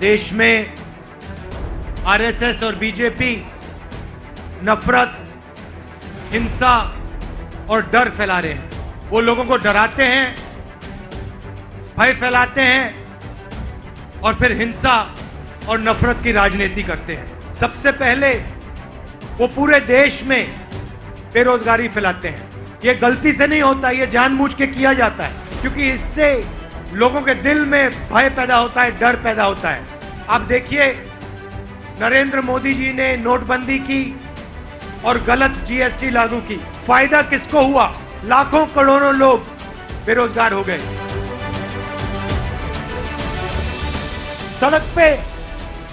देश में आरएसएस और बीजेपी नफरत, हिंसा और डर फैला रहे हैं। वो लोगों को डराते हैं, भय फैलाते हैं और फिर हिंसा और नफरत की राजनीति करते हैं। सबसे पहले वो पूरे देश में बेरोजगारी फैलाते हैं। ये गलती से नहीं होता, ये जानबूझ के किया जाता है, क्योंकि इससे लोगों के दिल में भय पैदा होता है, डर पैदा होता है। आप देखिए, नरेंद्र मोदी जी ने नोटबंदी की और गलत जीएसटी लागू की। फायदा किसको हुआ? लाखों करोड़ों लोग बेरोजगार हो गए। सड़क पे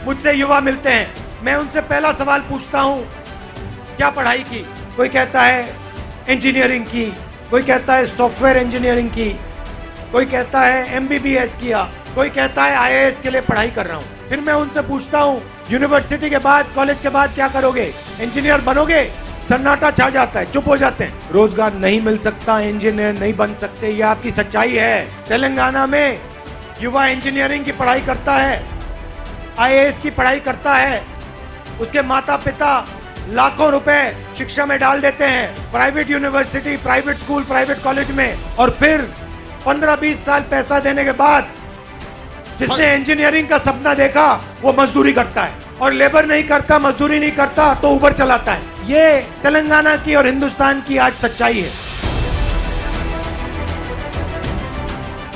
मुझसे युवा मिलते हैं, मैं उनसे पहला सवाल पूछता हूं, क्या पढ़ाई की? कोई कहता है इंजीनियरिंग की, कोई कहता है सॉफ्टवेयर इंजीनियरिंग की, कोई कहता है एमबीबीएस किया, कोई कहता है आईएएस के लिए पढ़ाई कर रहा हूं। फिर मैं उनसे पूछता हूं, यूनिवर्सिटी के बाद, कॉलेज के बाद क्या करोगे? इंजीनियर बनोगे? सन्नाटा छा जाता है, चुप हो जाते हैं। रोजगार नहीं मिल सकता, इंजीनियर नहीं बन सकते, ये आपकी सच्चाई है। तेलंगाना में युवा इंजीनियरिंग की पढ़ाई करता है, आईएएस की पढ़ाई करता है, उसके माता पिता लाखों रुपए शिक्षा में डाल देते हैं, private university, private school, private college में, और फिर 15-20 साल पैसा देने के बाद जिसने इंजीनियरिंग का सपना देखा वो मजदूरी करता है, और लेबर नहीं करता, मजदूरी नहीं करता तो उबर चलाता है। ये तेलंगाना की और हिंदुस्तान की आज सच्चाई है।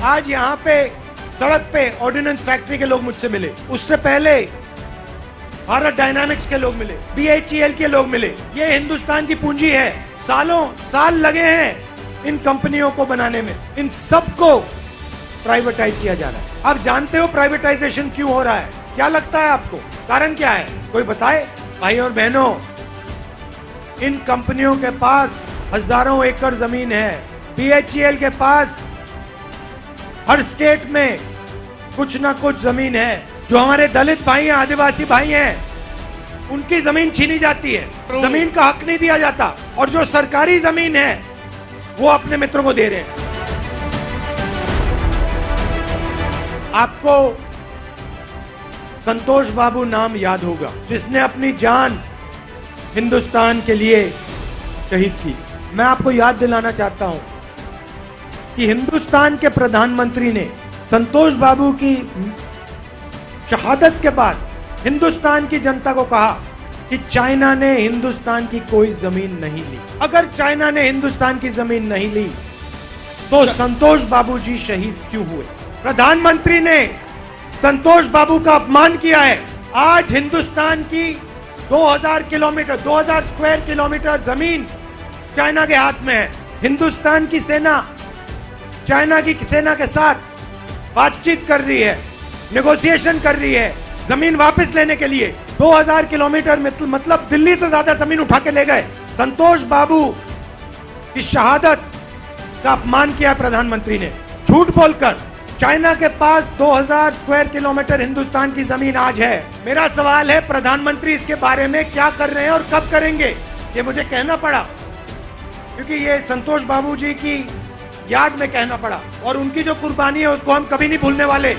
आज यहाँ पे सड़क पे ऑर्डिनेंस फैक्ट्री के लोग मुझसे मिले, उससे पहले भारत डायनामिक्स के लोग मिले, बीएचईएल के लोग मिले। ये हिंदुस्तान की पूंजी है, सालों साल लगे हैं इन कंपनियों को बनाने में। इन सबको प्राइवेटाइज किया जा रहा है। आप जानते हो प्राइवेटाइजेशन क्यों हो रहा है? क्या लगता है आपको? कारण क्या है? कोई बताए? भाई और बहनों, इन कंपनियों के पास हजारों एकड़ जमीन है। बीएचईएल के पास हर स्टेट में कुछ ना कुछ जमीन है। जो हमारे दलित भाई हैं, आदिवासी भाई हैं, उनकी जमीन छीनी जाती है, जमीन का हक नहीं दिया जाता, और जो सरकारी जमीन है वो अपने मित्रों को दे रहे हैं। आपको संतोष बाबू नाम याद होगा, जिसने अपनी जान हिंदुस्तान के लिए शहीद की। मैं आपको याद दिलाना चाहता हूं कि हिंदुस्तान के प्रधानमंत्री ने संतोष बाबू की शहादत के बाद हिंदुस्तान की जनता को कहा कि चाइना ने हिंदुस्तान की कोई जमीन नहीं ली। अगर चाइना ने हिंदुस्तान की जमीन नहीं ली तो संतोष बाबू जी शहीद क्यों हुए? प्रधानमंत्री ने संतोष बाबू का अपमान किया है। आज हिंदुस्तान की 2000 किलोमीटर, 2000 स्क्वायर किलोमीटर जमीन चाइना के हाथ में है। हिंदुस्तान की सेना चाइना की सेना के साथ बातचीत कर रही है, नेगोशिएशन कर रही है जमीन वापस लेने के लिए। 2000 किलोमीटर मतलब दिल्ली से ज्यादा जमीन उठा के ले गए। संतोष बाबू की शहादत का अपमान किया प्रधानमंत्री ने, झूठ बोलकर। चाइना के पास 2000 स्क्वायर किलोमीटर हिंदुस्तान की जमीन आज है। मेरा सवाल है, प्रधानमंत्री इसके बारे में क्या कर रहे हैं और कब करेंगे? ये मुझे कहना पड़ा, क्योंकि ये संतोष बाबू जी की याद में कहना पड़ा, और उनकी जो कुर्बानी है उसको हम कभी नहीं भूलने वाले।